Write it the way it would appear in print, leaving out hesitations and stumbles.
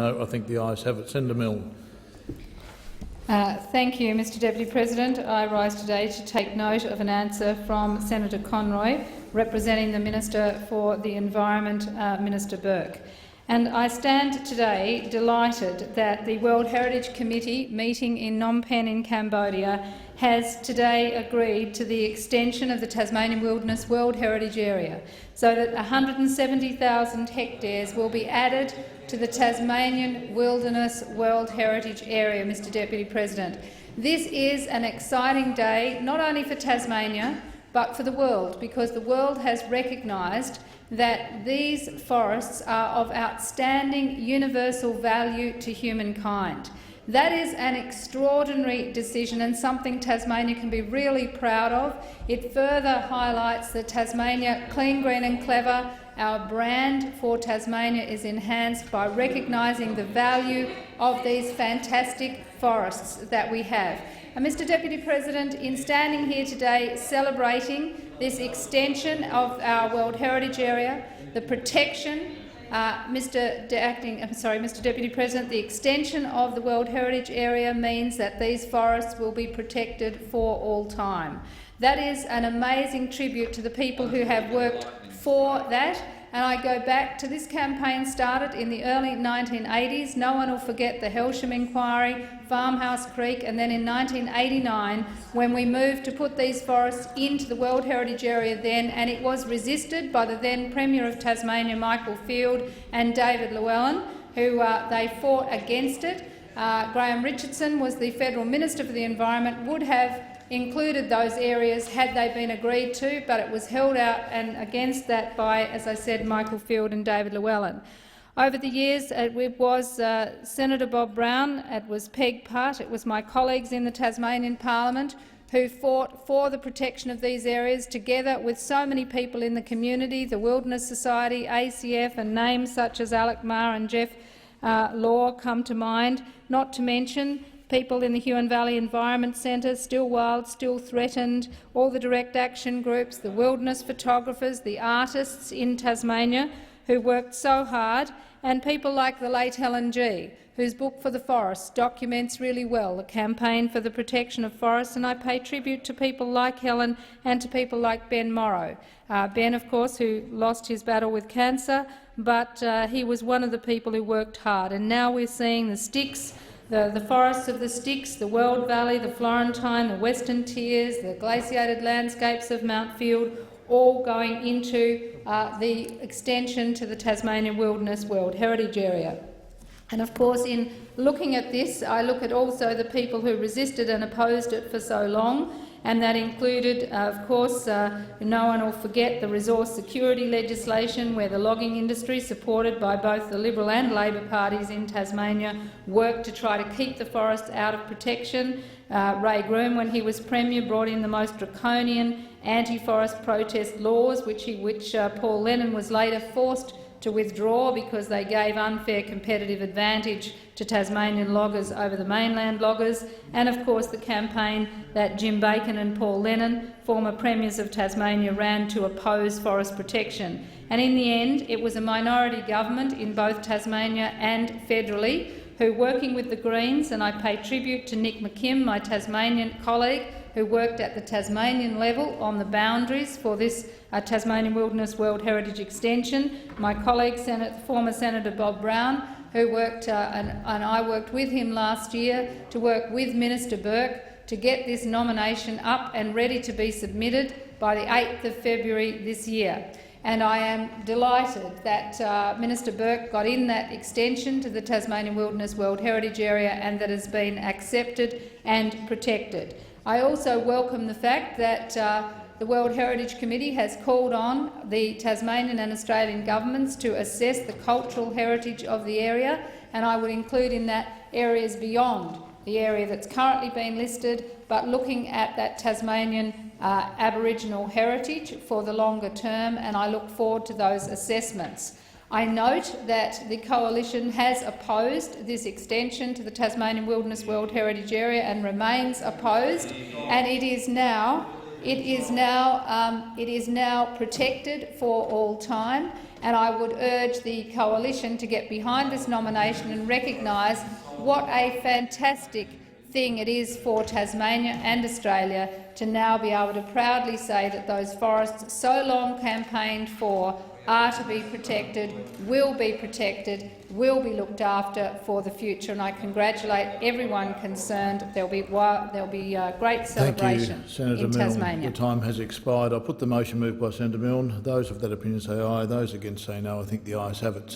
No, I think the ayes have it. Senator Milne. Thank you, Mr Deputy President. I rise today to take note of an answer from Senator Conroy, representing the Minister for the Environment, Minister Burke. And I stand today delighted that the World Heritage Committee meeting in Phnom Penh in Cambodia has today agreed to the extension of the Tasmanian Wilderness World Heritage Area, so that 170,000 hectares will be added to the Tasmanian Wilderness World Heritage Area, Mr Deputy President. This is an exciting day, not only for Tasmania, but for the world, because the world has recognised that these forests are of outstanding universal value to humankind. That is an extraordinary decision and something Tasmania can be really proud of. It further highlights that Tasmania, clean, green and clever, our brand for Tasmania is enhanced by recognising the value of these fantastic forests that we have. And Mr Deputy President, in standing here today celebrating this extension of our World Heritage Area, the protection, Mr Deputy President, the extension of the World Heritage Area means that these forests will be protected for all time. That is an amazing tribute to the people who have worked for that. And I go back to this campaign started in the early 1980s. No one will forget the Helsham Inquiry, Farmhouse Creek, and then in 1989 when we moved to put these forests into the World Heritage Area then, and it was resisted by the then Premier of Tasmania, Michael Field, and David Llewellyn, who they fought against it. Graham Richardson was the Federal Minister for the Environment, would have included those areas had they been agreed to, but it was held out and against that by, as I said, Michael Field and David Llewellyn. Over the years, it was Senator Bob Brown, it was Peg Putt, it was my colleagues in the Tasmanian Parliament who fought for the protection of these areas, together with so many people in the community, the Wilderness Society, ACF, and names such as Alec Marr and Jeff Law come to mind, not to mention people in the Huon Valley Environment Centre, Still Wild, Still Threatened, all the direct action groups, the wilderness photographers, the artists in Tasmania who worked so hard, and people like the late Helen G., whose book For the Forests documents really well the campaign for the protection of forests, and I pay tribute to people like Helen and to people like Ben Morrow. Ben, of course, who lost his battle with cancer, but he was one of the people who worked hard. And now we're seeing the Styx, the forests of the Styx, the Weld Valley, the Florentine, the Western Tiers, the glaciated landscapes of Mount Field, all going into the extension to the Tasmanian Wilderness World Heritage Area. And of course, in looking at this, I look at also the people who resisted and opposed it for so long, and that included, of course, no one will forget the resource security legislation, where the logging industry, supported by both the Liberal and Labor parties in Tasmania, worked to try to keep the forests out of protection. Ray Groom, when he was Premier, brought in the most draconian anti-forest protest laws, which Paul Lennon was later forced to withdraw because they gave unfair competitive advantage to Tasmanian loggers over the mainland loggers, and of course the campaign that Jim Bacon and Paul Lennon, former premiers of Tasmania, ran to oppose forest protection. And in the end, it was a minority government in both Tasmania and federally who, working with the Greens, and I pay tribute to Nick McKim, my Tasmanian colleague, who worked at the Tasmanian level on the boundaries for this Tasmanian Wilderness World Heritage Extension. My colleague, former Senator Bob Brown, who worked, and I worked with him last year to work with Minister Burke to get this nomination up and ready to be submitted by the 8th of February this year. And I am delighted that Minister Burke got in that extension to the Tasmanian Wilderness World Heritage Area and that has been accepted and protected. I also welcome the fact that the World Heritage Committee has called on the Tasmanian and Australian governments to assess the cultural heritage of the area, and I would include in that areas beyond the area that's currently been listed, but looking at that Tasmanian Aboriginal heritage for the longer term, and I look forward to those assessments. I note that the Coalition has opposed this extension to the Tasmanian Wilderness World Heritage Area and remains opposed, and it is now It is now protected for all time, and I would urge the coalition to get behind this nomination and recognise what a fantastic thing it is for Tasmania and Australia to now be able to proudly say that those forests so long campaigned for are to be protected, will be looked after for the future, and I congratulate everyone concerned. There'll be great celebration Thank you, Senator in Tasmania. Milne. The time has expired. I put the motion moved by Senator Milne. Those of that opinion say aye. Those against say no. I think the ayes have it.